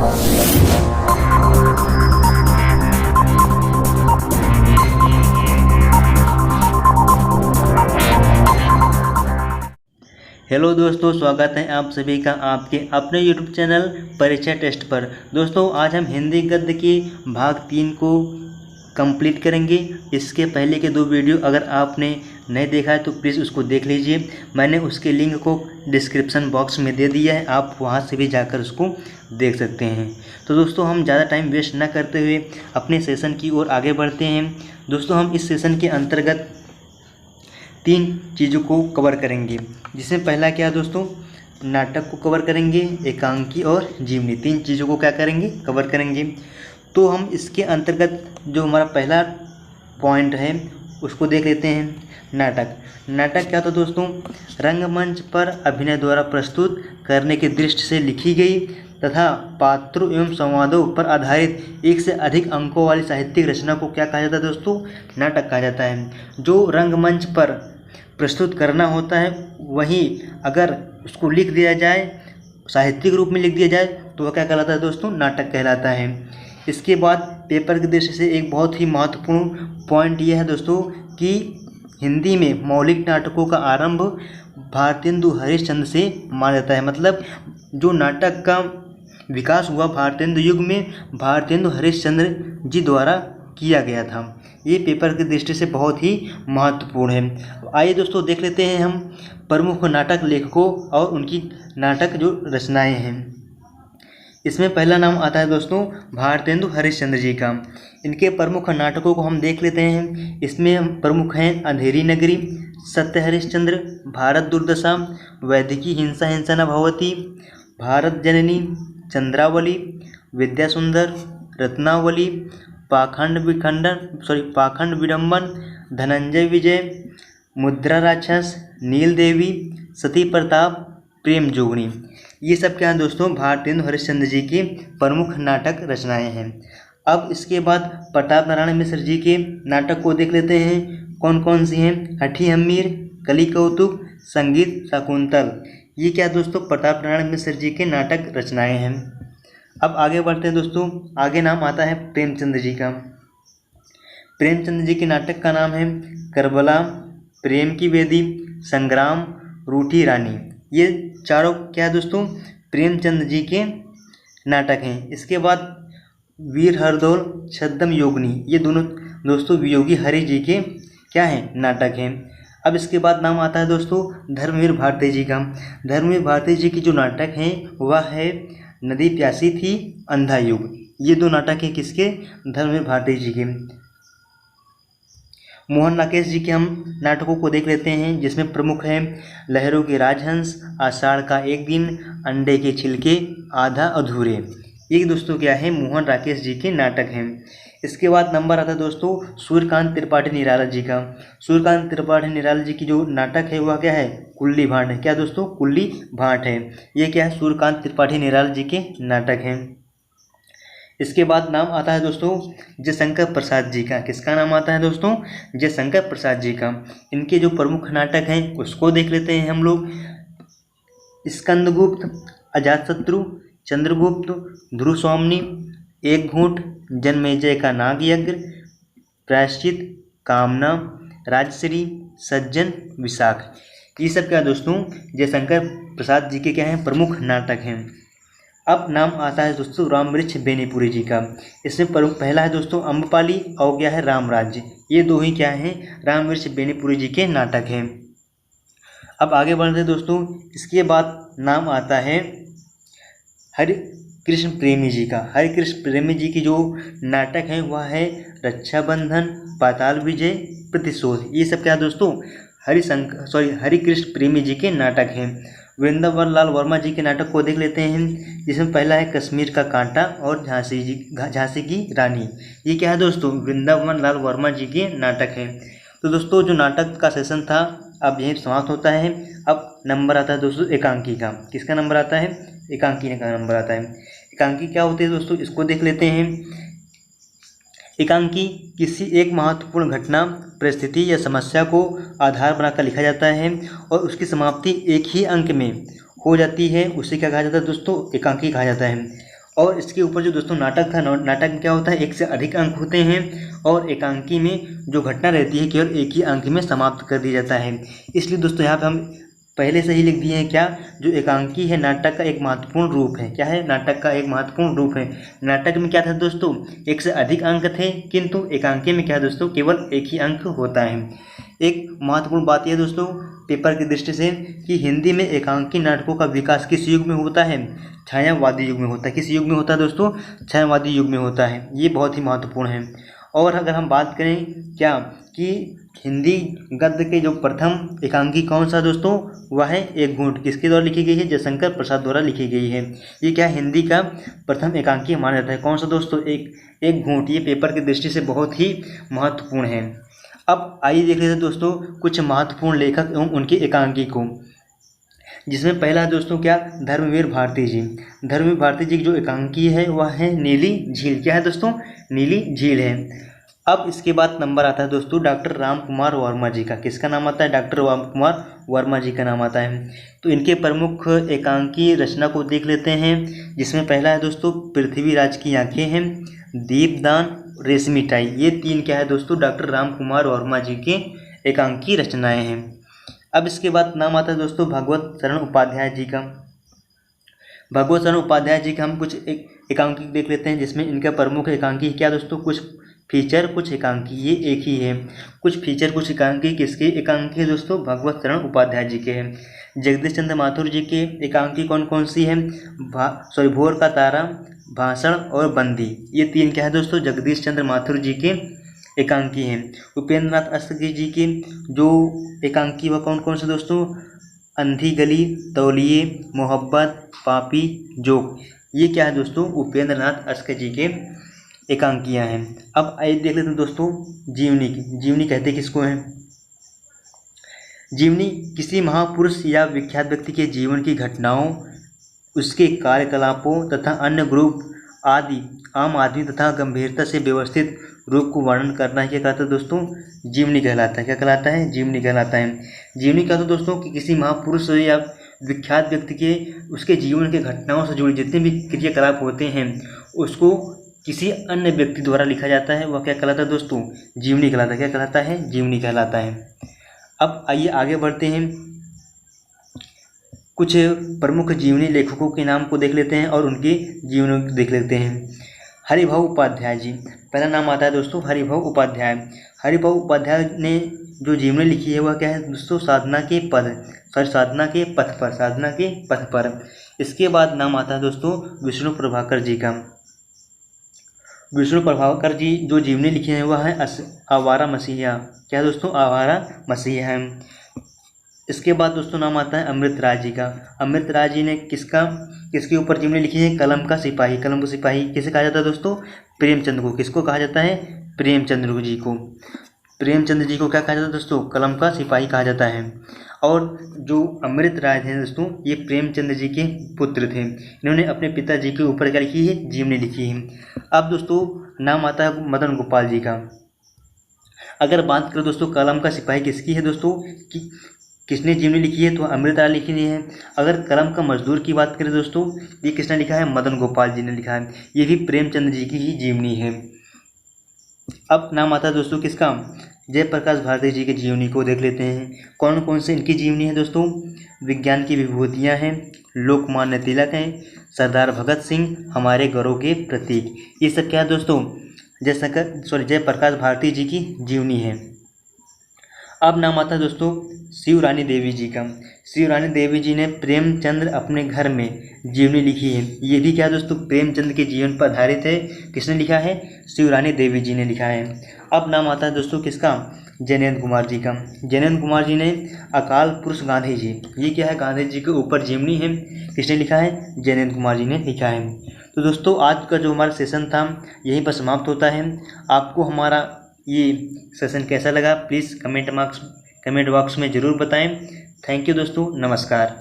Hello दोस्तों, स्वागत है आप सभी का आपके अपने यूट्यूब चैनल परिचय टेस्ट पर। दोस्तों आज हम हिंदी गद्य के भाग 3 को कंप्लीट करेंगे। इसके पहले के 2 वीडियो अगर आपने नहीं देखा है तो प्लीज़ उसको देख लीजिए। मैंने उसके लिंक को डिस्क्रिप्शन बॉक्स में दे दिया है, आप वहां से भी जाकर उसको देख सकते हैं। तो दोस्तों हम ज़्यादा टाइम वेस्ट न करते हुए अपने सेशन की ओर आगे बढ़ते हैं। दोस्तों हम इस सेशन के अंतर्गत 3 चीज़ों को कवर करेंगे, जिसमें पहला क्या है दोस्तों, नाटक को कवर करेंगे, एकांकी और जीवनी। 3 चीज़ों को क्या करेंगे, कवर करेंगे। तो हम इसके अंतर्गत जो हमारा पहला पॉइंट है उसको देख लेते हैं। नाटक क्या था दोस्तों, रंगमंच पर अभिनय द्वारा प्रस्तुत करने की दृष्टि से लिखी गई तथा पात्रों एवं संवादों पर आधारित 1 से अधिक अंकों वाली साहित्यिक रचना को क्या कहा जाता है दोस्तों, नाटक कहा जाता है। जो रंगमंच पर प्रस्तुत करना होता है वहीं अगर उसको लिख दिया जाए, साहित्यिक रूप में लिख दिया जाए तो वह क्या कहलाता है दोस्तों, नाटक कहलाता है। इसके बाद पेपर की दृष्टि से एक बहुत ही महत्वपूर्ण पॉइंट यह है दोस्तों कि हिंदी में मौलिक नाटकों का आरंभ भारतेंदु हरिश्चंद्र से माना जाता है। मतलब जो नाटक का विकास हुआ भारतेंदु युग में भारतेंदु हरिश्चंद्र जी द्वारा किया गया था। ये पेपर की दृष्टि से बहुत ही महत्वपूर्ण है। आइए दोस्तों देख लेते हैं हम प्रमुख नाटक लेखकों और उनकी नाटक जो रचनाएं हैं। इसमें पहला नाम आता है दोस्तों भारतेंदु हरिश्चंद्र जी का। इनके प्रमुख नाटकों को हम देख लेते हैं। इसमें हम प्रमुख हैं अंधेरी नगरी, सत्य हरिश्चंद्र, भारत दुर्दशा, वैदिकी हिंसा हिंसा न भवति, भारत जननी, चंद्रावली, विद्यासुंदर, रत्नावली, पाखंड विडंबन, धनंजय विजय, मुद्रा राक्षस, नील देवी, सती प्रताप, प्रेम जोगनी। ये सब क्या हैं दोस्तों, भारतेंदु हरिश्चंद्र जी की प्रमुख नाटक रचनाएं हैं। अब इसके बाद प्रताप नारायण मिश्र जी के नाटक को देख लेते हैं। कौन कौन सी हैं, हठी हम्मीर, कली कौतुक, संगीत शाकुंतल। ये क्या दोस्तों, प्रताप नारायण मिश्र जी के नाटक रचनाएं हैं। अब आगे बढ़ते हैं दोस्तों। आगे नाम आता है प्रेमचंद जी का। प्रेमचंद जी के नाटक का नाम है करबला, प्रेम की वेदी, संग्राम, रूठी रानी। ये चारों क्या है दोस्तों, प्रेमचंद जी के नाटक हैं। इसके बाद वीर हरदौल, छद्म योगिनी, ये दोनों दोस्तों वियोगी हरि जी के क्या हैं, नाटक हैं। अब इसके बाद नाम आता है दोस्तों धर्मवीर भारती जी का। धर्मवीर भारती जी की जो नाटक हैं वह है नदी प्यासी थी, अंधा युग। ये 2 नाटक हैं किसके, धर्मवीर भारती जी के। मोहन राकेश जी के हम नाटकों को देख लेते हैं, जिसमें प्रमुख हैं लहरों के राजहंस, आषाढ़ का एक दिन, अंडे के छिलके, आधा अधूरे। ये दोस्तों क्या है, मोहन राकेश जी के नाटक हैं। इसके बाद नंबर आता है दोस्तों सूर्यकांत त्रिपाठी निराला जी का। सूर्यकांत त्रिपाठी निराला जी की जो नाटक है वह क्या है, कुल्ली भाट है। क्या दोस्तों, कुल्ली भाट है। ये क्या है, सूर्यकांत त्रिपाठी निराला जी के नाटक हैं। इसके बाद नाम आता है दोस्तों जयशंकर प्रसाद जी का। किसका नाम आता है दोस्तों, जयशंकर प्रसाद जी का। इनके जो प्रमुख नाटक हैं उसको देख लेते हैं हम लोग। स्कंदगुप्त, अजातशत्रु, चंद्रगुप्त, ध्रुव स्वामिनी, एक घूंट, जन्मेजय का नाग यज्ञ, प्रायश्चित, कामना, राजश्री, सज्जन, विशाख। ये सब क्या दोस्तों जयशंकर प्रसाद जी के क्या हैं, प्रमुख नाटक हैं। अब नाम आता है दोस्तों रामवृक्ष बेनीपुरी जी का। इसमें प्रमुख पहला है दोस्तों अम्बपाली और क्या है, रामराज्य। ये 2 ही क्या हैं, रामवृक्ष बेनीपुरी जी के नाटक हैं। अब आगे बढ़ते हैं दोस्तों। इसके बाद नाम आता है हरि कृष्ण प्रेमी जी का। हरि कृष्ण प्रेमी जी की जो नाटक हैं वह है रक्षाबंधन, पाताल विजय, प्रतिशोध। ये सब क्या दोस्तों हरि कृष्ण प्रेमी जी के नाटक हैं। वृंदावन लाल वर्मा जी के नाटक को देख लेते हैं, जिसमें पहला है कश्मीर का कांटा और झांसी की रानी। ये क्या है दोस्तों, वृंदावन लाल वर्मा जी के नाटक हैं। तो दोस्तों जो नाटक का सेशन था अब यहीं समाप्त होता है। अब नंबर आता है दोस्तों एकांकी का। किसका नंबर आता है, एकांकी का नंबर आता है। एकांकी क्या होती है दोस्तों, इसको देख लेते हैं। एकांकी किसी एक महत्वपूर्ण घटना, परिस्थिति या समस्या को आधार बनाकर लिखा जाता है और उसकी समाप्ति एक ही अंक में हो जाती है, उसे क्या कहा जाता है दोस्तों, एकांकी कहा जाता है। और इसके ऊपर जो दोस्तों नाटक था, नाटक में क्या होता है, एक से अधिक अंक होते हैं और एकांकी में जो घटना रहती है केवल एक ही अंक में समाप्त कर दिया जाता है। इसलिए दोस्तों यहाँ पे हम पहले से ही लिख दिए हैं क्या, जो एकांकी है नाटक का एक महत्वपूर्ण रूप है। क्या है, नाटक का एक महत्वपूर्ण रूप है। नाटक में क्या था दोस्तों, एक से अधिक अंक थे, किंतु एकांकी में क्या है दोस्तों, केवल एक ही अंक होता है। एक महत्वपूर्ण बात यह दोस्तों पेपर की दृष्टि से कि हिंदी में एकांकी नाटकों का विकास किस युग में होता है, छायावादी युग में होता है। किस युग में होता है दोस्तों, छायावादी युग में होता है। ये बहुत ही महत्वपूर्ण है। और अगर हम बात करें क्या कि हिंदी गद्य के जो प्रथम एकांकी कौन सा दोस्तों, वह है एक घूंट। किसके द्वारा लिखी गई है, जयशंकर प्रसाद द्वारा लिखी गई है। ये क्या हिंदी का प्रथम एकांकी माना जाता है। कौन सा दोस्तों, एक घूंट। ये पेपर की दृष्टि से बहुत ही महत्वपूर्ण है। अब आइए देख लेते हैं दोस्तों कुछ महत्वपूर्ण लेखक एवं उनके एकांकी को, जिसमें पहला है दोस्तों क्या, धर्मवीर भारती जी। धर्मवीर भारती जी की जो एकांकी है वह है नीली झील। क्या है दोस्तों, नीली झील है। अब इसके बाद नंबर आता है दोस्तों डॉक्टर राम कुमार वर्मा जी का। किसका नाम आता है, डॉक्टर राम कुमार वर्मा जी का नाम आता है। तो इनके प्रमुख एकांकी रचना को देख लेते हैं, जिसमें पहला है दोस्तों पृथ्वीराज की आंखें हैं, दीपदान, रेशमी टाई। ये तीन क्या है दोस्तों, डॉक्टर राम कुमार वर्मा जी के एकांकी रचनाएं हैं। अब इसके बाद नाम आता है दोस्तों भगवत शरण उपाध्याय जी का। भगवत शरण उपाध्याय जी का हम कुछ एकांकी देख लेते हैं, जिसमें इनका प्रमुख एकांकी क्या दोस्तों, कुछ फीचर कुछ एकांकी, ये एक ही है। कुछ फीचर कुछ एकांकी किसके एकांकी है दोस्तों, भगवत शरण उपाध्याय जी के हैं। जगदीश चंद्र माथुर जी के एकांकी कौन कौन सी हैं, भोर का तारा, भाषण और बंदी। ये तीन क्या है दोस्तों, जगदीश चंद्र माथुर जी के एकांकी हैं। उपेंद्र नाथ अस्की जी के जो एकांकी वह कौन कौन से दोस्तों, अंधी गली, तौलिए, मोहब्बत, पापी, जोक। ये क्या है दोस्तों, उपेंद्र नाथ अस्की जी के एकांकियाँ हैं। अब आइए देख लेते हैं दोस्तों जीवनी की। जीवनी कहते किसको हैं, जीवनी किसी महापुरुष या विख्यात व्यक्ति के जीवन की घटनाओं, उसके कार्यकलापों तथा अन्य ग्रुप आदि आम आदमी तथा गंभीरता से व्यवस्थित रूप को वर्णन करना क्या कहता है दोस्तों, जीवनी कहलाता है। क्या कहलाता है, जीवनी कहलाता है। जीवनी कहता है दोस्तों कि किसी महापुरुष या विख्यात व्यक्ति के उसके जीवन के घटनाओं से जुड़े जितने भी क्रियाकलाप होते हैं उसको किसी अन्य व्यक्ति द्वारा लिखा जाता है, वह क्या कहलाता है दोस्तों, जीवनी कहलाता है। क्या कहलाता है, जीवनी कहलाता है। अब आइए आगे बढ़ते हैं, कुछ प्रमुख जीवनी लेखकों के नाम को देख लेते हैं और उनके जीवन देख लेते हैं। हरिभाऊ उपाध्याय जी, पहला नाम आता है दोस्तों हरिभाऊ उपाध्याय। हरिभाऊ उपाध्याय ने जो जीवनी लिखी है वह क्या है दोस्तों, साधना के पथ पर। इसके बाद नाम आता है दोस्तों विष्णु प्रभाकर जी का। विष्णु प्रभाकर जी जो जीवनी लिखी है वह है आवारा मसीहा। क्या दोस्तों, आवारा मसीहा है। इसके बाद दोस्तों नाम आता है अमृत राज जी का। अमृत राज जी ने किसके ऊपर जीवनी लिखी है, कलम का सिपाही। कलम का सिपाही किसे कहा जाता है दोस्तों, प्रेमचंद को। किसको कहा जाता है, प्रेमचंद्र जी को। प्रेमचंद जी को क्या कहा जाता है दोस्तों, कलम का सिपाही कहा जाता है। और जो अमृत राज हैं दोस्तों ये प्रेमचंद जी के पुत्र थे। इन्होंने अपने पिताजी के ऊपर क्या लिखी है, जीवनी लिखी है। अब दोस्तों नाम आता है मदन गोपाल जी का। अगर बात करें दोस्तों कलम का सिपाही किसकी है दोस्तों, कि किसने जीवनी लिखी है, तो अमृत राज लिखी है। अगर कलम का मजदूर की बात करें दोस्तों, ये किसने लिखा है, मदन गोपाल जी ने लिखा है। ये भी प्रेमचंद जी की ही जीवनी है। अब नाम आता है दोस्तों किसका, जयप्रकाश भारती जी की जीवनी को देख लेते हैं। कौन कौन से इनकी जीवनी है दोस्तों, विज्ञान की विभूतियाँ हैं, लोकमान्य तिलक हैं, सरदार भगत सिंह, हमारे गौरव के प्रतीक। ये सब क्या है दोस्तों, जयप्रकाश भारती जी की जीवनी है। अब नाम आता है दोस्तों शिवरानी देवी जी का। शिवरानी देवी जी ने प्रेमचंद्र अपने घर में जीवनी लिखी है। ये भी क्या दोस्तों, प्रेमचंद के जीवन पर आधारित है। किसने लिखा है, शिवरानी देवी जी ने लिखा है। अब नाम आता है दोस्तों किसका, जैनेन्द्र कुमार जी का। जैनेन्द्र कुमार जी ने अकाल पुरुष गांधी जी, ये क्या है, गांधी जी के ऊपर जीवनी है। किसने लिखा है, जैनेन्द्र कुमार जी ने लिखा है। तो दोस्तों आज का जो हमारा सेशन था यहीं पर समाप्त होता है। आपको हमारा ये सेशन कैसा लगा प्लीज़ कमेंट बॉक्स में ज़रूर बताएं। थैंक यू दोस्तों, नमस्कार।